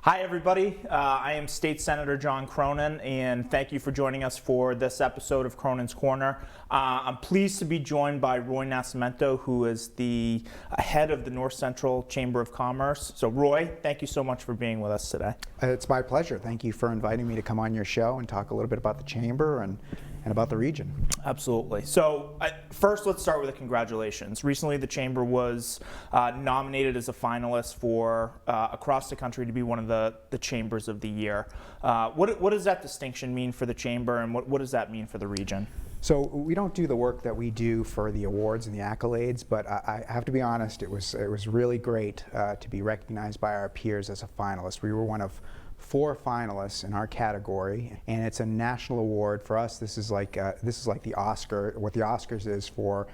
Hi, everybody. I am State Senator John Cronin, and thank you for joining us for this episode of Cronin's Corner. I'm pleased to be joined by Roy Nascimento, who is the head of the North Central Chamber of Commerce. So, Roy, thank you so much for being with us today. It's my pleasure. Thank you for inviting me to come on your show and talk a little bit about the Chamber and about the region. Absolutely. So first, let's start with the congratulations. Recently, the Chamber was nominated as a finalist for across the country to be one of the Chambers of the Year. What does that distinction mean for the Chamber, and what does that mean for the region? So we don't do the work that we do for the awards and the accolades, but I have to be honest, it was really great to be recognized by our peers as a finalist. We were one of 4 finalists in our category, and it's a national award for us. This is like the Oscar, what the Oscars is for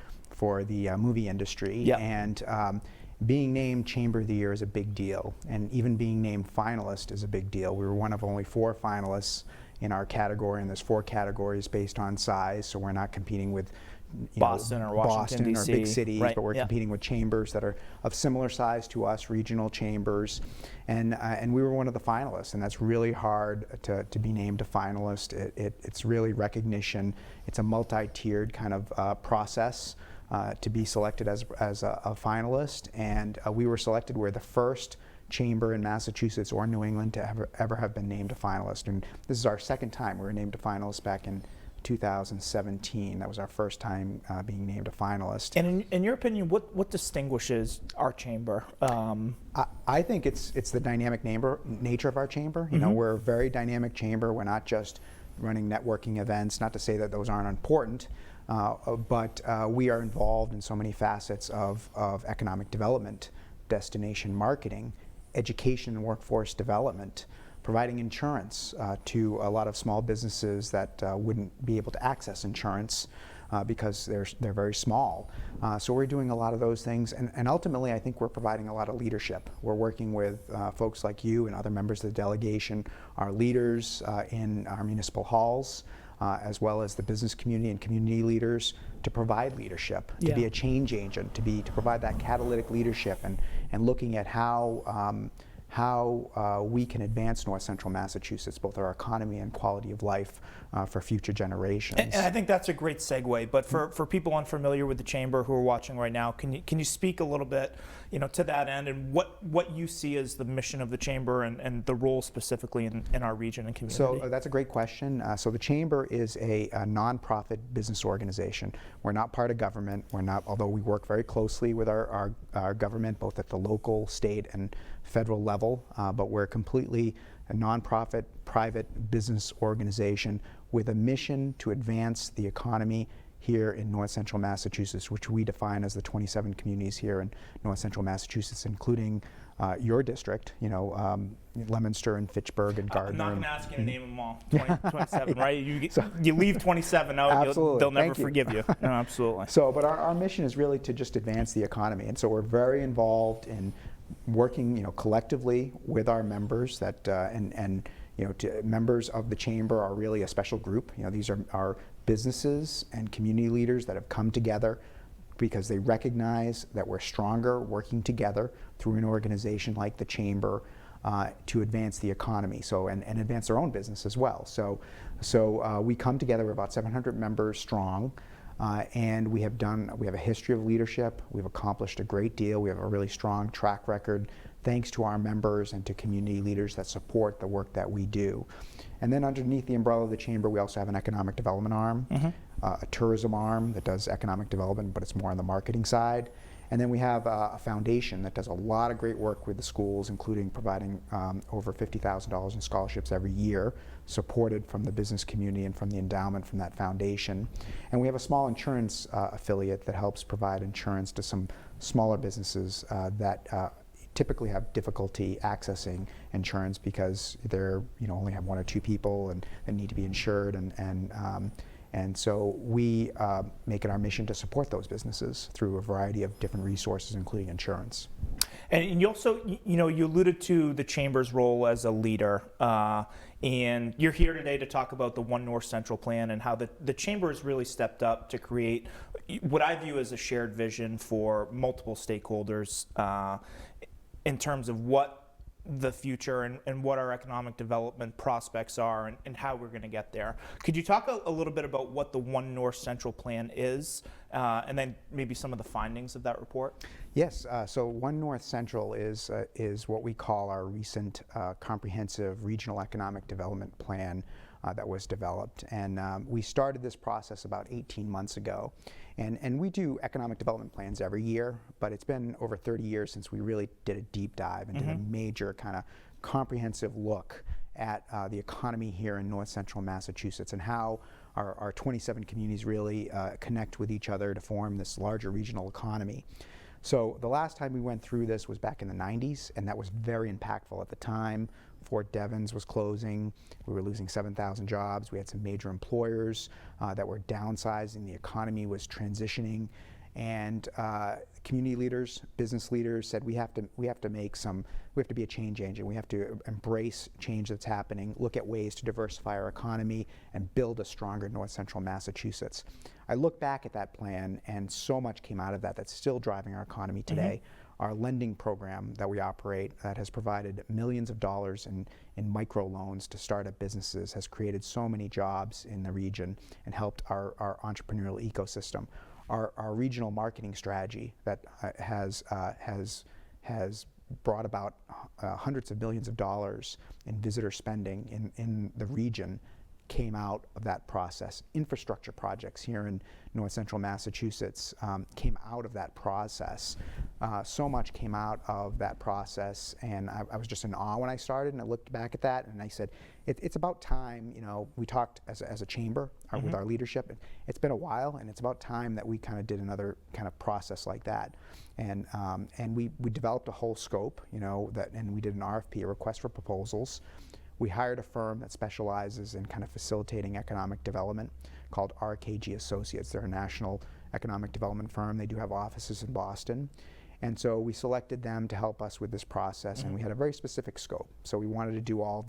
the movie industry. Yep. And being named Chamber of the Year is a big deal, and even being named finalist is a big deal. We were one of only 4 finalists in our category, and there's 4 categories based on size, so we're not competing with Boston or Washington, Boston or big cities, right, but we're yeah. competing with chambers that are of similar size to us, regional chambers, and we were one of the finalists, and that's really hard to be named a finalist. It's really recognition. It's a multi-tiered kind of process to be selected as a finalist, and we were selected. We're the first chamber in Massachusetts or New England to ever have been named a finalist, and this is our second time. We were named a finalist back in 2017. That was our first time being named a finalist. And in your opinion, what distinguishes our chamber? I think it's the dynamic nature of our chamber. You know, we're a very dynamic chamber. We're not just running networking events. Not to say that those aren't important, but we are involved in so many facets of economic development, destination marketing, education and workforce development, providing insurance to a lot of small businesses that wouldn't be able to access insurance because they're very small. So we're doing a lot of those things, and ultimately I think we're providing a lot of leadership. We're working with folks like you and other members of the delegation, our leaders in our municipal halls, as well as the business community and community leaders, to provide leadership, to be a change agent, to provide that catalytic leadership, and looking at how we can advance North Central Massachusetts, both our economy and quality of life for future generations. And I think that's a great segue, but for people unfamiliar with the Chamber who are watching right now, can you speak a little bit to that end, and what you see as the mission of the Chamber and the role specifically in our region and community? So that's a great question. So the Chamber is a nonprofit business organization. We're not part of government. We're not, although we work very closely with our government, both at the local, state, and federal level, but we're completely a nonprofit, private business organization with a mission to advance the economy here in North Central Massachusetts, which we define as the 27 communities here in North Central Massachusetts, including your district, Leominster and Fitchburg and Gardner. I'm not going to ask you to name them all, 27, right? You leave 27 out, they'll never forgive you. No, absolutely. So, but our mission is really to just advance the economy, and so we're very involved in working, collectively with our members. That members of the Chamber are really a special group. These are our businesses and community leaders that have come together because they recognize that we're stronger working together through an organization like the Chamber to advance the economy, and advance their own business as well. So we come together. We're about 700 members strong. And we have a history of leadership. We've accomplished a great deal. We have a really strong track record, thanks to our members and to community leaders that support the work that we do. And then underneath the umbrella of the Chamber, we also have an economic development arm, a tourism arm that does economic development, but it's more on the marketing side. And then we have a foundation that does a lot of great work with the schools, including providing over $50,000 in scholarships every year, supported from the business community and from the endowment from that foundation. And we have a small insurance affiliate that helps provide insurance to some smaller businesses that typically have difficulty accessing insurance because they're only have 1 or 2 people and need to be insured, and so we make it our mission to support those businesses through a variety of different resources, including insurance. And you also, you alluded to the Chamber's role as a leader, and you're here today to talk about the One North Central plan and how the Chamber has really stepped up to create what I view as a shared vision for multiple stakeholders in terms of what the future and what our economic development prospects are and how we're going to get there. Could you talk a little bit about what the One North Central Plan is, and then maybe some of the findings of that report? Yes, so One North Central is what we call our recent comprehensive regional economic development plan that was developed. And we started this process about 18 months ago. And we do economic development plans every year, but it's been over 30 years since we really did a deep dive and did a major kind of comprehensive look at the economy here in North Central Massachusetts and how our 27 communities really connect with each other to form this larger regional economy. So the last time we went through this was back in the 90s, and that was very impactful at the time. Fort Devens was closing. We were losing 7,000 jobs. We had some major employers that were downsizing. The economy was transitioning. And community leaders, business leaders said we have to be a change agent. We have to embrace change that's happening, look at ways to diversify our economy, and build a stronger North Central Massachusetts. I look back at that plan, and so much came out of that that's still driving our economy today. Our lending program that we operate that has provided millions of dollars in microloans to startup businesses has created so many jobs in the region and helped our entrepreneurial ecosystem. Our regional marketing strategy that has brought about hundreds of millions of dollars in visitor spending in the region came out of that process. Infrastructure projects here in North Central Massachusetts came out of that process. So much came out of that process, and I was just in awe when I started, and I looked back at that and I said, it's about time, we talked as a chamber with our leadership. It's been a while, and it's about time that we kind of did another kind of process like that. And we developed a whole scope, and we did an RFP, a request for proposals. We hired a firm that specializes in kind of facilitating economic development called RKG Associates. They're a national economic development firm. They do have offices in Boston. And so we selected them to help us with this process, and we had a very specific scope. So we wanted to do all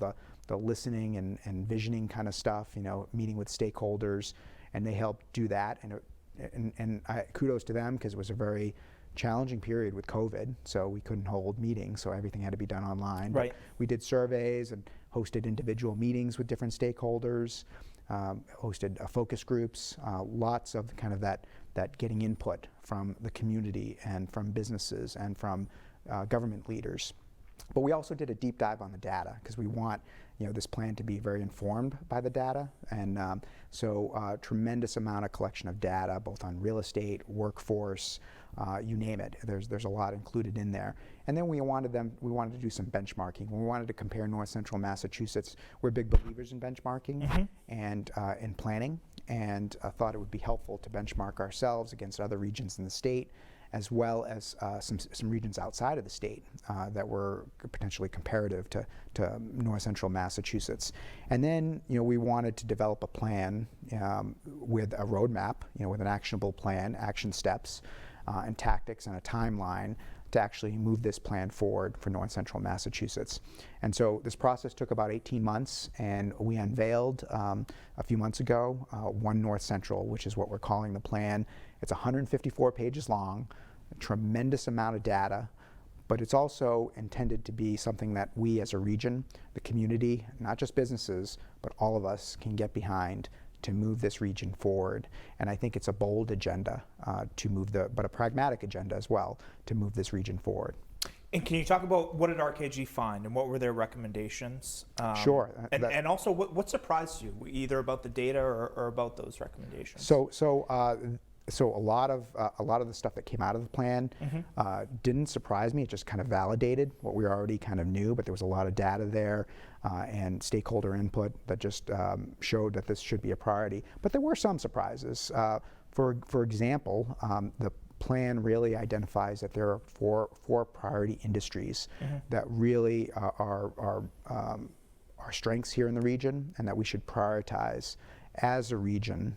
the listening and visioning kind of stuff, meeting with stakeholders, and they helped do that. And kudos to them, because it was a very challenging period with COVID, so we couldn't hold meetings, so everything had to be done online. Right. But we did surveys and hosted individual meetings with different stakeholders, hosted focus groups, lots of kind of that getting input from the community and from businesses and from government leaders. But we also did a deep dive on the data, because we want this plan to be very informed by the data, and so tremendous amount of collection of data, both on real estate, workforce, you name it. There's a lot included in there. And then we wanted to do some benchmarking. We wanted to compare North Central Massachusetts. We're big believers in benchmarking and in planning, and thought it would be helpful to benchmark ourselves against other regions in the state, as well as some regions outside of the state that were potentially comparative to North Central Massachusetts. And then we wanted to develop a plan with a roadmap, with an actionable plan, action steps, and tactics, and a timeline to actually move this plan forward for North Central Massachusetts. And so this process took about 18 months, and we unveiled a few months ago One North Central, which is what we're calling the plan. It's 154 pages long, a tremendous amount of data, but it's also intended to be something that we as a region, the community, not just businesses, but all of us can get behind to move this region forward. And I think it's a bold agenda but a pragmatic agenda as well, to move this region forward. And can you talk about what did RKG find and what were their recommendations? Sure. And also, what surprised you, either about the data or about those recommendations? So a lot of the stuff that came out of the plan didn't surprise me. It just kind of validated what we already kind of knew, but there was a lot of data there and stakeholder input that just showed that this should be a priority. But there were some surprises. For example, the plan really identifies that there are four priority industries that really are strengths here in the region, and that we should prioritize as a region.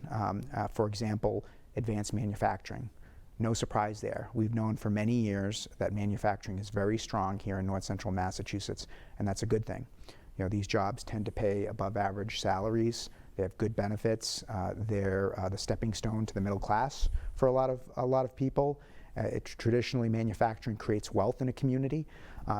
For example, advanced manufacturing. No surprise there. We've known for many years that manufacturing is very strong here in North Central Massachusetts, and that's a good thing. These jobs tend to pay above average salaries. They have good benefits. They're the stepping stone to the middle class for a lot of people, Traditionally, manufacturing creates wealth in a community.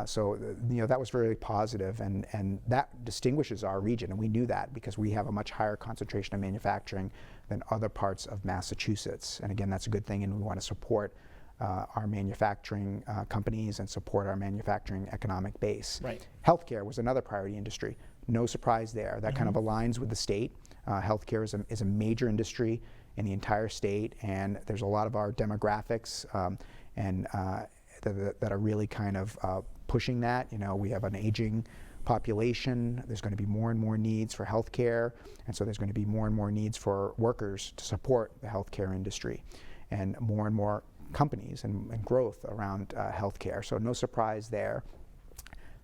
So that was very positive, and that distinguishes our region, and we knew that because we have a much higher concentration of manufacturing than other parts of Massachusetts. And again, that's a good thing, and we want to support our manufacturing companies and support our manufacturing economic base. Right. Healthcare was another priority industry. No surprise there. That kind of aligns with the state. Healthcare is a major industry in the entire state, and there's a lot of our demographics that are really kind of pushing that. We have an aging population. There's going to be more and more needs for healthcare, and so there's going to be more and more needs for workers to support the healthcare industry, and more companies and growth around healthcare. So no surprise there.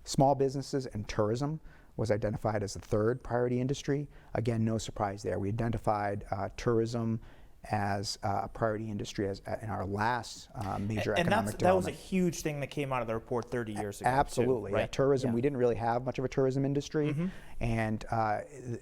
Small businesses and tourism was identified as the third priority industry. Again, no surprise there. We identified tourism as a priority industry in our last major economic development. That was a huge thing that came out of the report 30 years ago. Absolutely, too, right? Yeah. Tourism, we didn't really have much of a tourism industry, and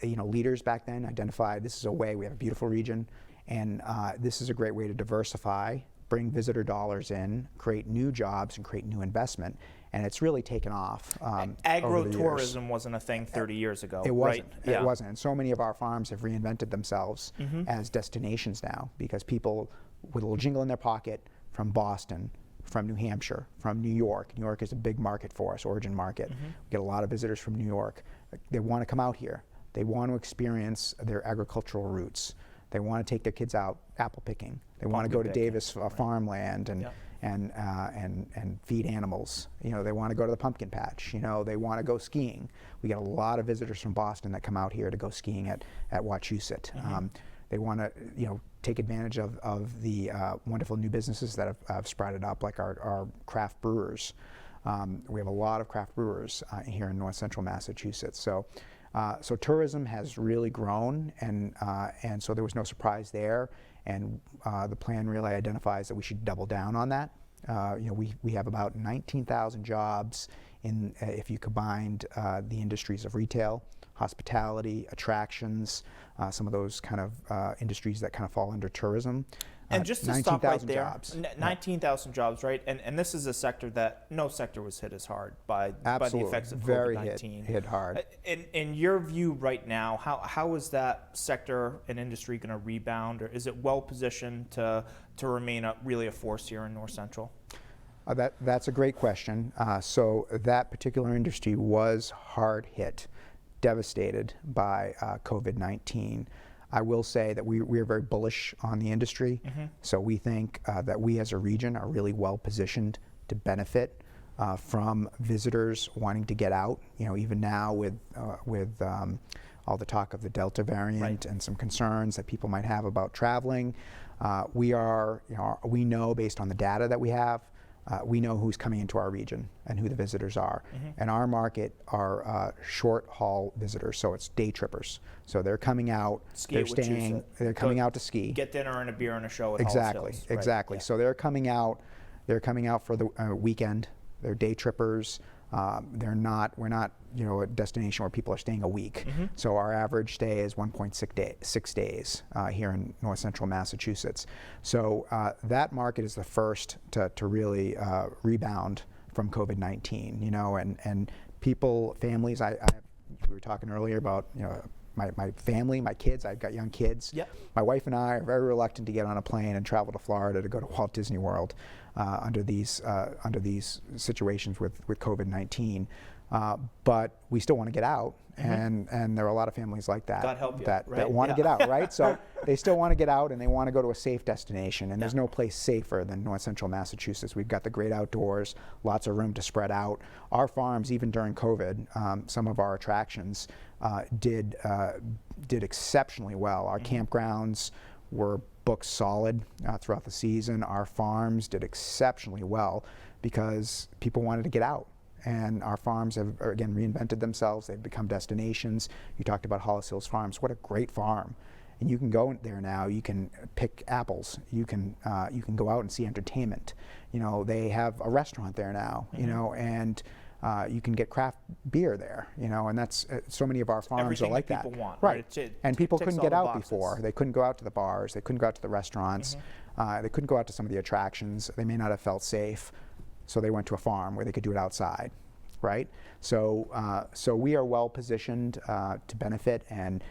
leaders back then identified this is a way. We have a beautiful region, and this is a great way to diversify, bring visitor dollars in, create new jobs, and create new investment. And it's really taken off. Agro-tourism wasn't a thing 30 years ago. It wasn't. Right? It wasn't. And so many of our farms have reinvented themselves as destinations now, because people with a little jingle in their pocket from Boston, from New Hampshire, from New York. New York is a big market for us, origin market. We get a lot of visitors from New York. They want to come out here. They want to experience their agricultural roots. They want to take their kids out apple picking. They want to go to Davis farmland and feed animals. They want to go to the pumpkin patch. They want to go skiing. We get a lot of visitors from Boston that come out here to go skiing at Wachusett. They want to take advantage of the wonderful new businesses that have sprouted up, like our craft brewers. We have a lot of craft brewers here in north central Massachusetts. So tourism has really grown, and so there was no surprise there. And the plan really identifies that we should double down on that. We have about 19,000 jobs if you combined the industries of retail, hospitality, attractions, some of those kind of industries that kind of fall under tourism. And just to stop right there, jobs. 19,000 jobs, right? And this is a sector that no sector was hit as hard by the effects of COVID-19. Hit hard. In your view right now, how is that sector and industry going to rebound, or is it well positioned to remain really a force here in North Central? That's a great question. So that particular industry was hard hit, devastated by COVID-19. I will say that we are very bullish on the industry. So we think that we as a region are really well positioned to benefit from visitors wanting to get out. Even now with all the talk of the Delta variant and some concerns that people might have about traveling, we know based on the data that we have, we know who's coming into our region and who the visitors are. And our market are short haul visitors, so it's day trippers. So they're coming out, they're staying, they're coming out to ski. Get dinner and a beer and a show at Exactly, Hollis Hills. exactly. Right. Yeah. So they're coming out for the weekend. They're day trippers. We're not a destination where people are staying a week. So our average stay is 1.6 days here in north central Massachusetts. So that market is the first to really rebound from COVID-19. And people, families. We were talking earlier about my family, my kids. I've got young kids. Yep. My wife and I are very reluctant to get on a plane and travel to Florida to go to Walt Disney World under these situations with COVID-19. But we still want to get out, and there are a lot of families like that God help you, that right? want to get out, right? So they still want to get out, and they want to go to a safe destination, and there's no place safer than north central Massachusetts. We've got the great outdoors, lots of room to spread out. Our farms, even during COVID, some of our attractions did exceptionally well. Our campgrounds were booked solid throughout the season. Our farms did exceptionally well because people wanted to get out. And our farms have, again, reinvented themselves. They've become destinations. You talked about Hollis Hills Farms. What a great farm. And you can go there now. You can pick apples. You can go out and see entertainment. They have a restaurant there now, and you can get craft beer there, and that's so many of our farms Everything are like that that. people want, Right. And people ticks couldn't all get the out boxes. before. They couldn't go out to the bars. They couldn't go out to the restaurants. They couldn't go out to some of the attractions. They may not have felt safe, so they went to a farm where they could do it outside, right? So we are well positioned to benefit, and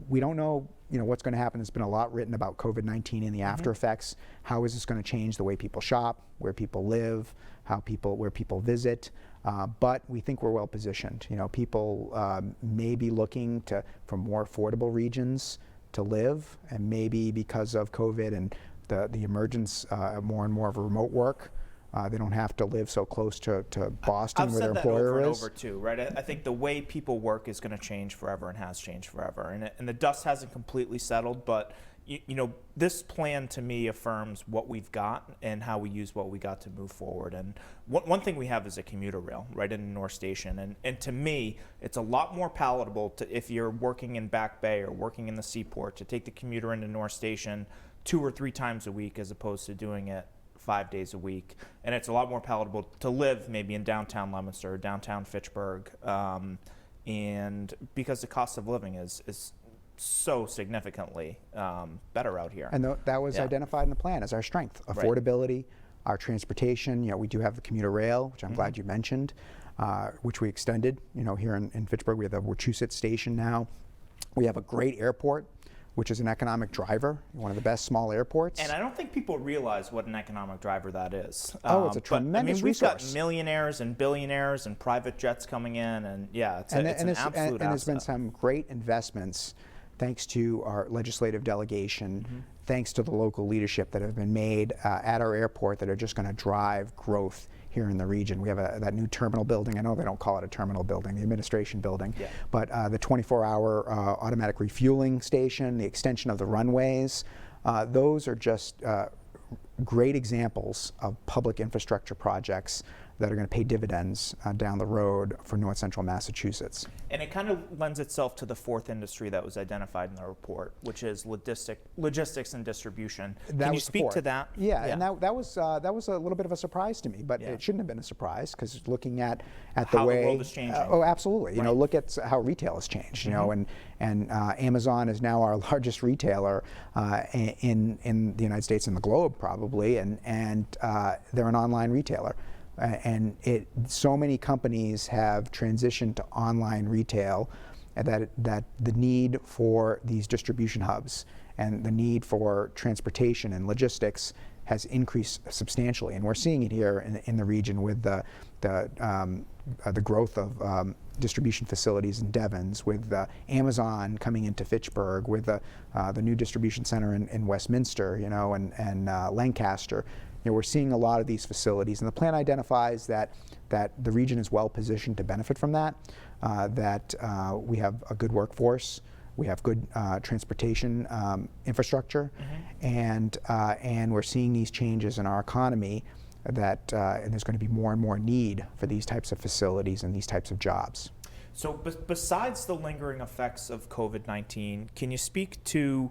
we don't know, what's going to happen. There's been a lot written about COVID-19 and the after effects. How is this going to change the way people shop, where people live, where people visit? But we think we're well positioned. People may be looking for more affordable regions to live, and maybe because of COVID and the emergence more and more of remote work, they don't have to live so close to Boston, where their employer is. I've said that over and over too, right? I think the way people work is going to change forever and has changed forever, and the dust hasn't completely settled. But this plan to me affirms what we've got and how we use what we got to move forward. And one thing we have is a commuter rail right in North Station, and to me, it's a lot more palatable if you're working in Back Bay or working in the Seaport to take the commuter into North Station 2 or 3 times a week as opposed to doing it 5 days a week. And it's a lot more palatable to live maybe in downtown Leominster or downtown Fitchburg, and because the cost of living is so significantly better out here. And that was identified in the plan as our strength: affordability, our transportation. We do have the commuter rail, which I'm glad you mentioned, which we extended. Here in Fitchburg, we have the Wachusett Station now. We have a great airport, which is an economic driver, one of the best small airports. And I don't think people realize what an economic driver that is. It's a tremendous we've resource. Got millionaires and billionaires and private jets coming in, and it's an absolute asset. And there's been some great investments, thanks to our legislative delegation, thanks to the local leadership, that have been made at our airport that are just going to drive growth here in the region. We have that new terminal building. I know they don't call it a terminal building, the administration building, but the 24-hour automatic refueling station, the extension of the runways, those are just great examples of public infrastructure projects that are going to pay dividends down the road for North Central Massachusetts. And it kind of lends itself to the fourth industry that was identified in the report, which is logistics and distribution. Can you speak to that? Yeah, and that was a little bit of a surprise to me, but it shouldn't have been a surprise, because looking at the way the world is changing. Oh, absolutely. Look at how retail has changed. And Amazon is now our largest retailer in the United States and the globe, probably, and they're an online retailer. And so many companies have transitioned to online retail, that the need for these distribution hubs and the need for transportation and logistics has increased substantially. And we're seeing it here in the region with the growth of distribution facilities in Devens, with Amazon coming into Fitchburg, with the new distribution center in Westminster, and Lancaster. We're seeing a lot of these facilities, and the plan identifies that the region is well positioned to benefit from that, that we have a good workforce, we have good transportation infrastructure, and we're seeing these changes in our economy, and there's going to be more and more need for these types of facilities and these types of jobs. So besides the lingering effects of COVID-19, can you speak to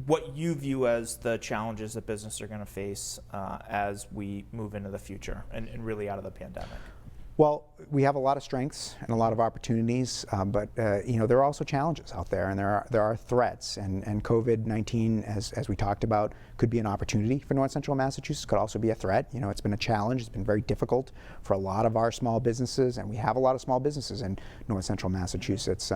what you view as the challenges that businesses are going to face as we move into the future and really out of the pandemic? Well, we have a lot of strengths and a lot of opportunities, but there are also challenges out there, and there are threats. And COVID-19, as we talked about, could be an opportunity for North Central Massachusetts. Could also be a threat. It's been a challenge. It's been very difficult for a lot of our small businesses, and we have a lot of small businesses in North Central Massachusetts,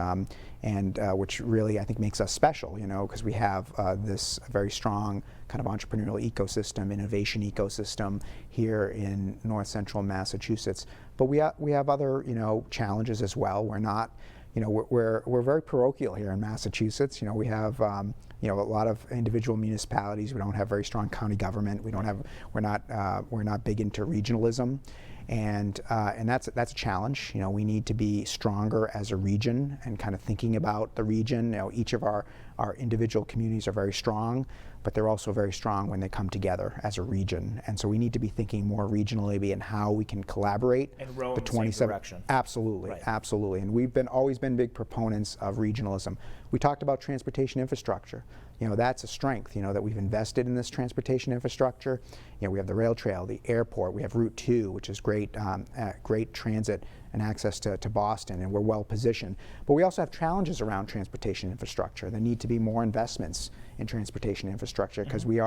and which really, I think, makes us special. Because we have this very strong kind of entrepreneurial ecosystem, innovation ecosystem here in North Central Massachusetts. But we have other challenges as well. We're not, we're very parochial here in Massachusetts. We have a lot of individual municipalities. We don't have very strong county government. We're not big into regionalism, and that's a challenge. We need to be stronger as a region and kind of thinking about the region. Each of our our individual communities are very strong, but they're also very strong when they come together as a region. And so we need to be thinking more regionally and how we can collaborate. And row in the same direction. Absolutely, Right. absolutely. And we've always been big proponents of regionalism. We talked about transportation infrastructure. That's a strength, that we've invested in this transportation infrastructure. We have the rail trail, the airport, we have Route 2, which is great transit and access to Boston, and we're well positioned. But we also have challenges around transportation infrastructure. There need to be more investments in transportation infrastructure because we do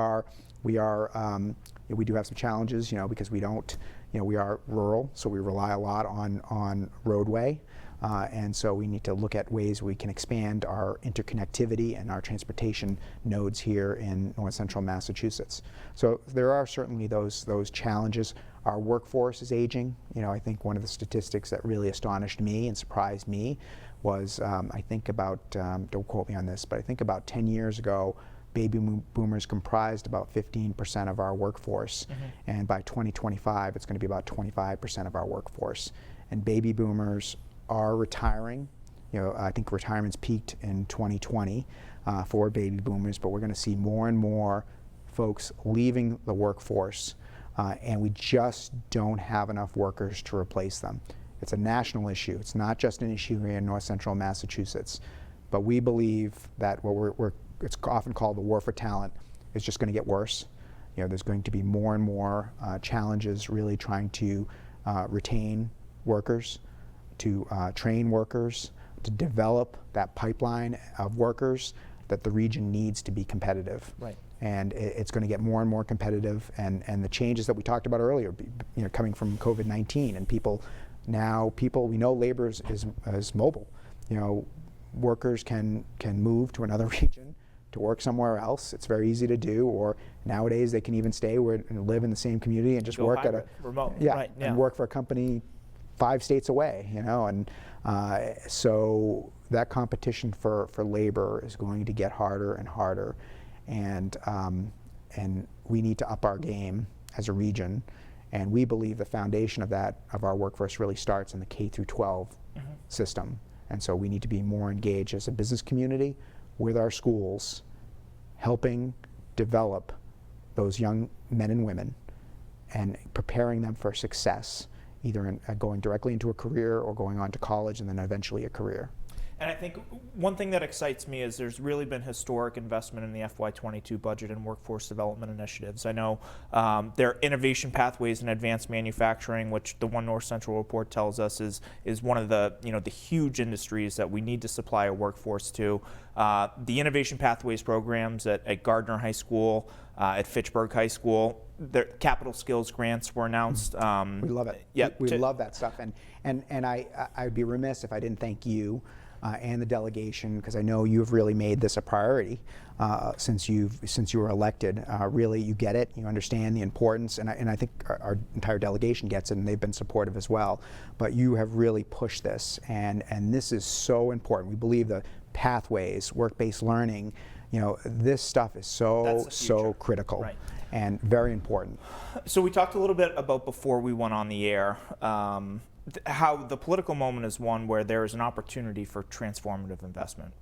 have some challenges, because we are rural, so we rely a lot on roadway. And so we need to look at ways we can expand our interconnectivity and our transportation nodes here in north central Massachusetts. So there are certainly those challenges. Our workforce is aging. I think one of the statistics that really astonished me and surprised me was I think about, don't quote me on this, but I think about 10 years ago, baby boomers comprised about 15% of our workforce. And by 2025, it's going to be about 25% of our workforce. And baby boomers are retiring. I think retirement's peaked in 2020 for baby boomers, but we're going to see more and more folks leaving the workforce, and we just don't have enough workers to replace them. It's a national issue. It's not just an issue here in north central Massachusetts, but we believe that it's often called the war for talent is just going to get worse. There's going to be more and more challenges really trying to retain workers, to train workers, to develop that pipeline of workers that the region needs to be competitive. Right. And it's going to get more and more competitive, and the changes that we talked about earlier, coming from COVID-19, and we know labor is mobile. Workers can move to another region to work somewhere else. It's very easy to do, or nowadays they can even stay and live in the same community and just work hybrid, at a remote, and work for a company 5 states away, and so that competition for labor is going to get harder and harder, and we need to up our game as a region, and we believe the foundation of our workforce really starts in the K through 12 system, and so we need to be more engaged as a business community with our schools, helping develop those young men and women and preparing them for success, either in going directly into a career or going on to college and then eventually a career. And I think one thing that excites me is there's really been historic investment in the FY22 budget and workforce development initiatives. I know there are innovation pathways in advanced manufacturing, which the One North Central report tells us is one of the the huge industries that we need to supply a workforce to. The innovation pathways programs at Gardner High School, at Fitchburg High School, their capital skills grants were announced. We love it. Yeah, we love that stuff, and I'd be remiss if I didn't thank you and the delegation, because I know you've really made this a priority since you were elected. Really, you get it. You understand the importance, and I think our entire delegation gets it, and they've been supportive as well. But you have really pushed this, and this is so important. We believe the pathways, work-based learning, this stuff is so critical. Right. And very important. So we talked a little bit about, before we went on the air, how the political moment is one where there is an opportunity for transformative investment.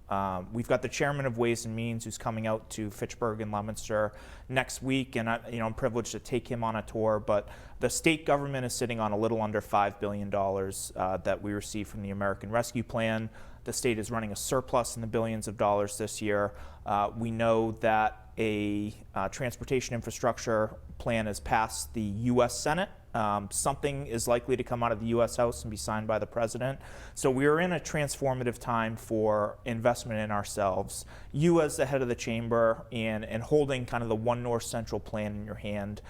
We've got the chairman of Ways and Means who's coming out to Fitchburg and Leominster next week, and I'm privileged to take him on a tour. But the state government is sitting on a little under $5 billion that we received from the American Rescue Plan. The state is running a surplus in the billions of dollars this year. We know that a transportation infrastructure plan has passed the U.S. Senate. Something is likely to come out of the U.S. House and be signed by the president. So we're in a transformative time for investment in ourselves. You, as the head of the chamber and holding kind of the One North Central plan in your hand,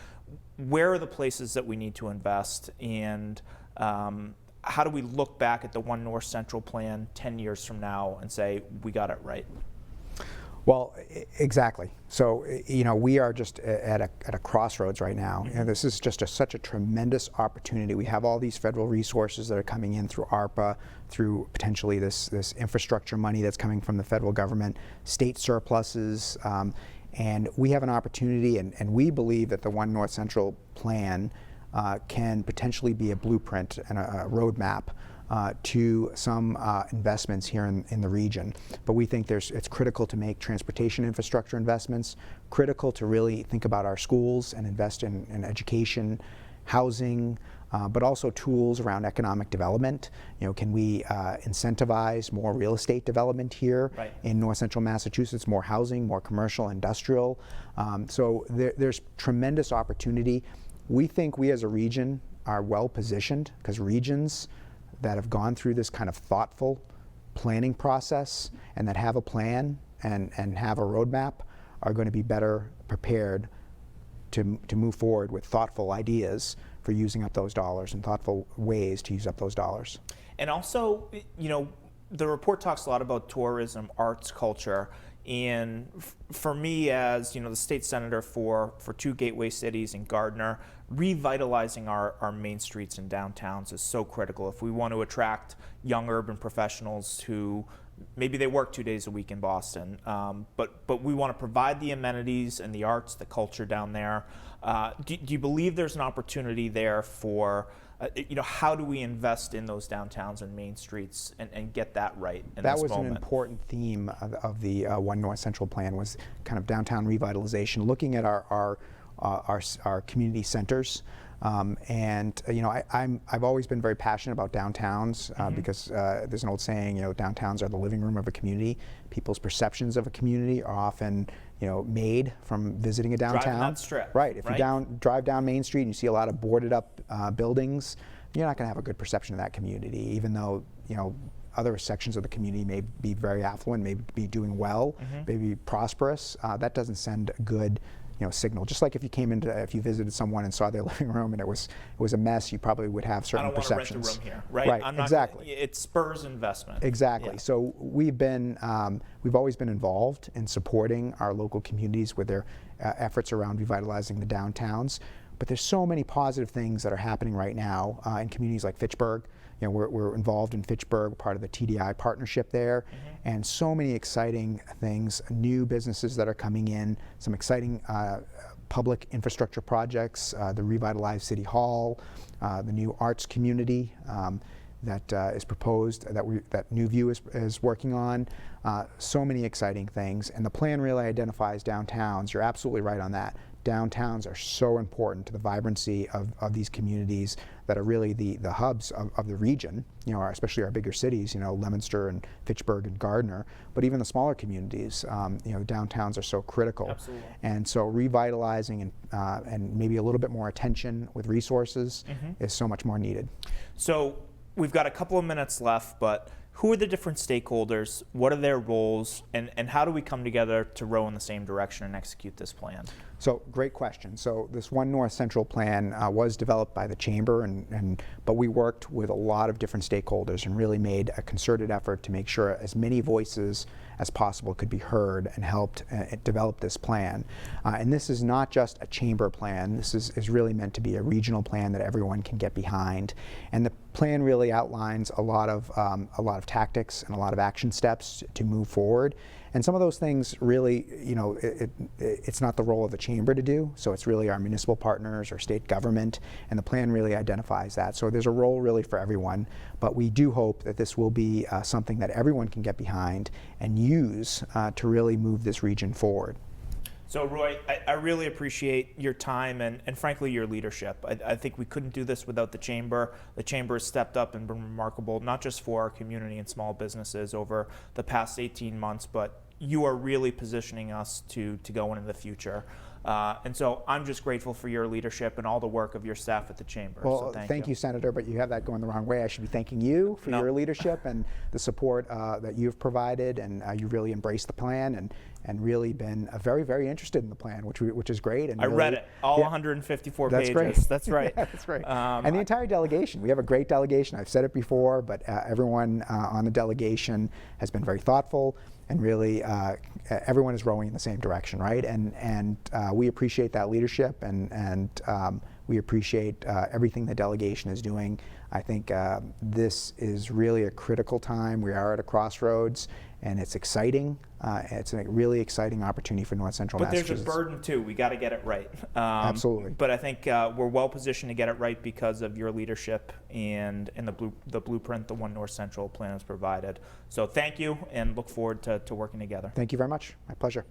where are the places that we need to invest, and how do we look back at the One North Central plan 10 years from now and say, we got it right? Well, exactly. So, we are just at a crossroads right now. This is just such a tremendous opportunity. We have all these federal resources that are coming in through ARPA, through potentially this infrastructure money that's coming from the federal government, state surpluses, and we have an opportunity, and we believe that the One North Central plan can potentially be a blueprint and a roadmap to some investments here in the region. But we think it's critical to make transportation infrastructure investments, critical to really think about our schools and invest in education, housing, but also tools around economic development. Can we incentivize more real estate development here in North Central Massachusetts, more housing, more commercial, industrial. So there's tremendous opportunity. We think we as a region are well positioned because regions that have gone through this kind of thoughtful planning process and that have a plan and have a roadmap are going to be better prepared to move forward with thoughtful ideas for using up those dollars and thoughtful ways to use up those dollars. And also, the report talks a lot about tourism, arts, culture, and for me as the state senator for two gateway cities in Gardner, revitalizing our main streets and downtowns is so critical if we want to attract young urban professionals who maybe they work 2 days a week in Boston, but we want to provide the amenities and the arts, the culture down there. Do you believe there's an opportunity there for how do we invest in those downtowns and main streets and get that right in that this was moment? An important theme of the One North Central plan was kind of downtown revitalization, looking at our community centers. I've always been very passionate about downtowns because there's an old saying, downtowns are the living room of a community. People's perceptions of a community are often, made from visiting a downtown. Driving that strip. Right. If you drive down Main Street and you see a lot of boarded up buildings, you're not going to have a good perception of that community, even though, other sections of the community may be very affluent, may be doing well, may be prosperous. That doesn't send a good signal. Just like if you visited someone and saw their living room and it was a mess, you probably would have certain perceptions. I don't want to rent a room here, right? Right, exactly. It spurs investment. Exactly. Yeah. So we've always been involved in supporting our local communities with their efforts around revitalizing the downtowns. But there's so many positive things that are happening right now in communities like Fitchburg. We're involved in Fitchburg, part of the TDI partnership there, and so many exciting things, new businesses that are coming in, some exciting public infrastructure projects, the revitalized City Hall, the new arts community that is proposed, that New View is working on. So many exciting things, and the plan really identifies downtowns. You're absolutely right on that. Downtowns are so important to the vibrancy of these communities that are really the hubs of the region, especially our bigger cities, Leominster and Fitchburg and Gardner, but even the smaller communities, downtowns are so critical. Absolutely. And so revitalizing and maybe a little bit more attention with resources is so much more needed. So we've got a couple of minutes left, but who are the different stakeholders? What are their roles? And how do we come together to row in the same direction and execute this plan? So great question. So this One North Central plan was developed by the Chamber, but we worked with a lot of different stakeholders and really made a concerted effort to make sure as many voices as possible could be heard and helped develop this plan. And this is not just a Chamber plan. This is really meant to be a regional plan that everyone can get behind. And the plan really outlines a lot of tactics and a lot of action steps to move forward. And some of those things really, it's not the role of the Chamber to do, so it's really our municipal partners or state government, and the plan really identifies that. So there's a role really for everyone, but we do hope that this will be something that everyone can get behind and use to really move this region forward. So Roy, I really appreciate your time and frankly your leadership. I think we couldn't do this without the Chamber. The Chamber has stepped up and been remarkable, not just for our community and small businesses over the past 18 months, but you are really positioning us to go into the future. And so I'm just grateful for your leadership and all the work of your staff at the Chamber. Well, so thank you, Senator, but you have that going the wrong way. I should be thanking you for your leadership and the support that you've provided, and you really embraced the plan and really been very, very interested in the plan, which is great. And I really, read it, all 154 that's pages. Great. That's right. Yeah, that's great. And the entire delegation. We have a great delegation. I've said it before, but everyone on the delegation has been very thoughtful, and really everyone is rowing in the same direction, right? And we appreciate that leadership, and we appreciate everything the delegation is doing. I think this is really a critical time. We are at a crossroads, and it's exciting. It's a really exciting opportunity for North Central But there's Massachusetts. a burden too. We got to get it right. Absolutely. But I think we're well positioned to get it right because of your leadership and the blueprint the One North Central plan has provided. So thank you, and look forward to working together. Thank you very much. My pleasure.